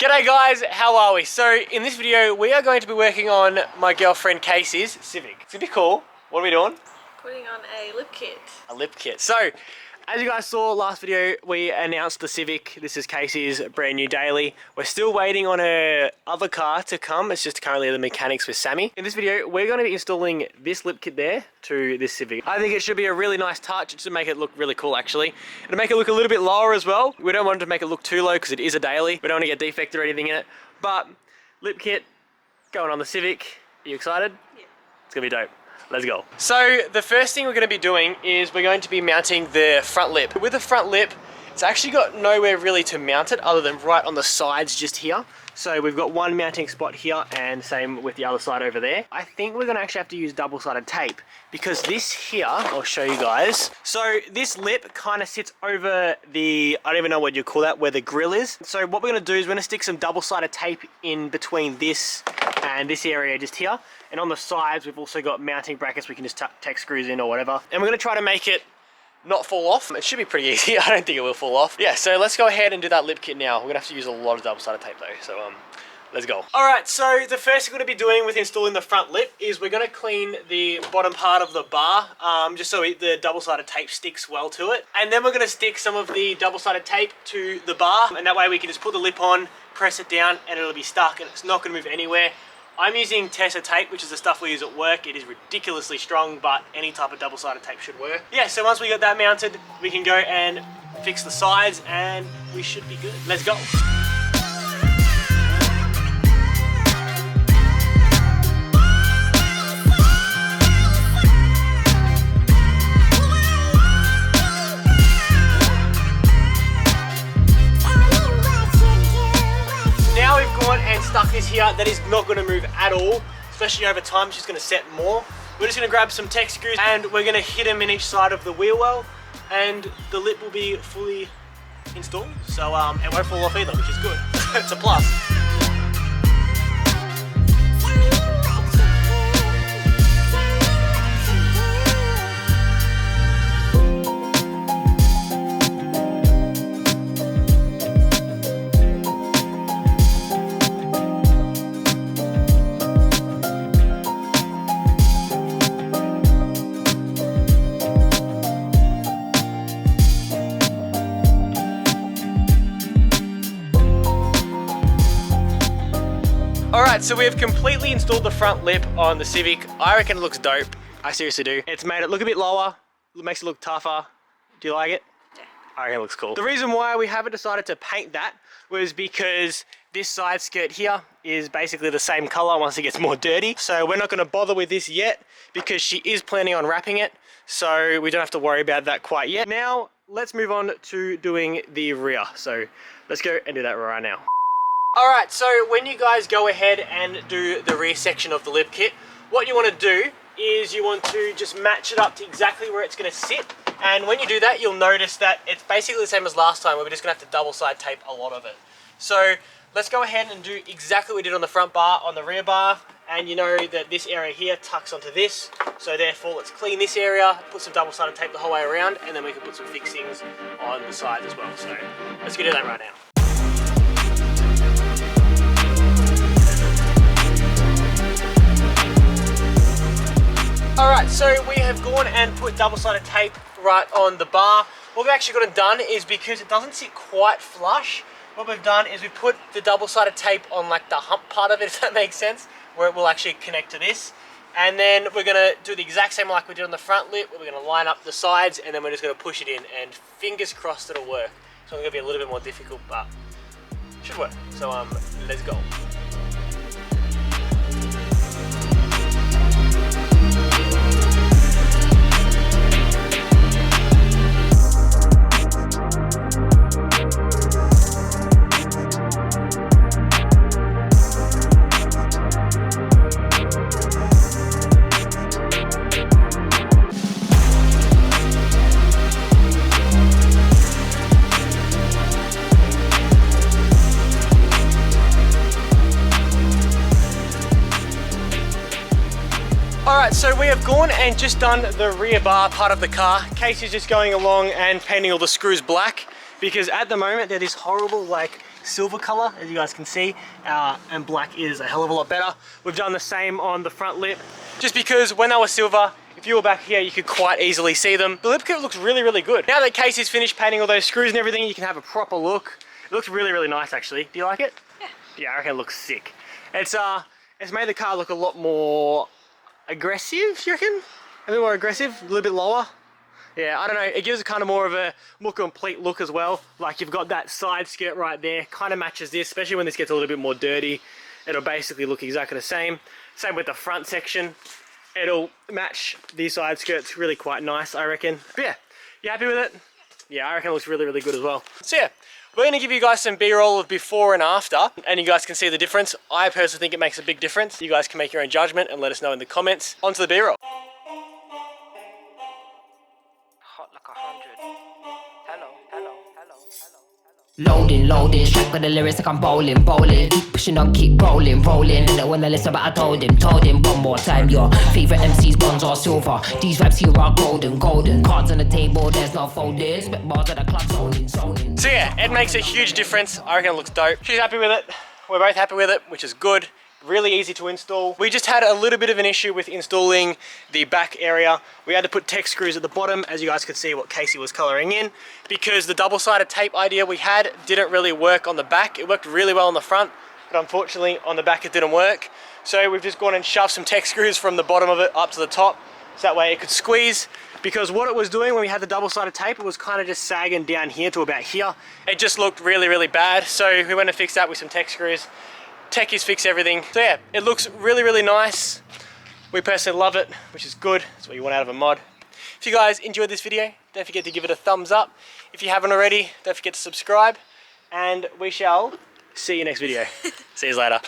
G'day guys, how are we? So in this video we are going to be working on my girlfriend Casey's Civic. It's gonna be cool. What are we doing? Putting on a lip kit. A lip kit. So as you guys saw last video, we announced the Civic. This is Casey's brand new daily. We're still waiting on her other car to come. It's just currently the mechanics with Sammy. In this video, we're going to be installing this lip kit there to this Civic. I think it should be a really nice touch. It should make it look really cool actually. It'll make it look a little bit lower as well. We don't want it to make it look too low because it is a daily. We don't want to get defect or anything in it. But lip kit going on the Civic. Are you excited? Yeah. It's going to be dope. Let's go. So the first thing we're going to be doing is we're going to be mounting the front lip. With the front lip, it's actually got nowhere really to mount it other than right on the sides just here. So we've got one mounting spot here and same with the other side over there. I think we're going to actually have to use double-sided tape because this here, I'll show you guys. So this lip kind of sits over the, I don't even know what you call that, where the grill is. So what we're going to do is we're going to stick some double-sided tape in between this and this area just here. And on the sides, we've also got mounting brackets we can just tack screws in or whatever. And we're going to try to make it not fall off. It should be pretty easy. I don't think it will fall off. Yeah, so let's go ahead and do that lip kit now. We're going to have to use a lot of double-sided tape though. So let's go. All right, so the first thing we're going to be doing with installing the front lip is we're going to clean the bottom part of the bar, just so the double-sided tape sticks well to it. And then we're going to stick some of the double-sided tape to the bar, and that way we can just put the lip on, press it down, and it'll be stuck, and it's not going to move anywhere. I'm using Tessa tape, which is the stuff we use at work. It is ridiculously strong, but any type of double-sided tape should work. Yeah, so once we got that mounted, we can go and fix the sides, and we should be good. Let's go. Now we've gone and stuck this here. That is not going to move at all, especially over time. It's just going to set more. We're just going to grab some Tech screws and we're going to hit them in each side of the wheel well, and the lip will be fully installed. So it won't fall off either, which is good. It's a plus. Alright, so we have completely installed the front lip on the Civic. I reckon it looks dope. I seriously do. It's made it look a bit lower, it makes it look tougher. Do you like it? Yeah. I reckon it looks cool. The reason why we haven't decided to paint that was because this side skirt here is basically the same color once it gets more dirty. So we're not going to bother with this yet because she is planning on wrapping it. So we don't have to worry about that quite yet. Now, let's move on to doing the rear. So let's go and do that right now. Alright, so when you guys go ahead and do the rear section of the lip kit, what you want to do is you want to just match it up to exactly where it's going to sit. And when you do that, you'll notice that it's basically the same as last time, where we're just going to have to double-side tape a lot of it. So let's go ahead and do exactly what we did on the front bar, on the rear bar. And you know that this area here tucks onto this. So therefore, let's clean this area, put some double-sided tape the whole way around, and then we can put some fixings on the sides as well. So let's go do that right now. Alright, so we have gone and put double-sided tape right on the bar. What we've actually got it done is, because it doesn't sit quite flush, what we've done is we put the double-sided tape on like the hump part of it, if that makes sense, where it will actually connect to this. And then we're going to do the exact same like we did on the front lip, where we're going to line up the sides and then we're just going to push it in, and fingers crossed it'll work. So it's going to be a little bit more difficult, but it should work. So let's go. Alright, so we have gone and just done the rear bar part of the car. Casey's just going along and painting all the screws black, because at the moment they're this horrible like silver color, as you guys can see, and black is a hell of a lot better. We've done the same on the front lip, just because when they were silver, if you were back here, you could quite easily see them. The lip kit looks really, really good. Now that Casey's finished painting all those screws and everything, you can have a proper look. It looks really, really nice, actually. Do you like it? Yeah. Yeah, I reckon it looks sick. It's made the car look a lot more aggressive, do you reckon? A bit more aggressive, a little bit lower. Yeah, I don't know, it gives it kind of more of a more complete look as well. Like you've got that side skirt right there, kind of matches this, especially when this gets a little bit more dirty. It'll basically look exactly the same. Same with the front section. It'll match these side skirts really quite nice, I reckon. But yeah, you happy with it? Yeah, I reckon it looks really, really good as well. So yeah, we're going to give you guys some B-roll of before and after, and you guys can see the difference. I personally think it makes a big difference. You guys can make your own judgment and let us know in the comments. On to the B-roll. Hot like 100. Hello, hello, hello, hello. Loading, loading, strike with the lyrics like I'm bowling, bowling. Keep pushing on, keep rolling, rolling. And when I listen, but I told him one more time. Your favorite MC's bronze or silver. These raps here are golden, golden. Cards on the table, there's no folding. Spit bars at the club, zoning, zoning. So yeah, it makes a huge difference. I reckon it looks dope. She's happy with it. We're both happy with it, which is good. Really easy to install. We just had a little bit of an issue with installing the back area. We had to put tech screws at the bottom, as you guys could see what Casey was coloring in, because the double-sided tape idea we had didn't really work on the back. It worked really well on the front, but unfortunately on the back it didn't work. So we've just gone and shoved some tech screws from the bottom of it up to the top, so that way it could squeeze, because what it was doing when we had the double-sided tape, it was kind of just sagging down here to about here. It just looked really, really bad, so we went and fixed that with some tech screws. Techies fix everything. So yeah, it looks really, really nice. We personally love it, which is good. That's what you want out of a mod. If you guys enjoyed this video, don't forget to give it a thumbs up. If you haven't already, don't forget to subscribe, and we shall see you next video. See you later.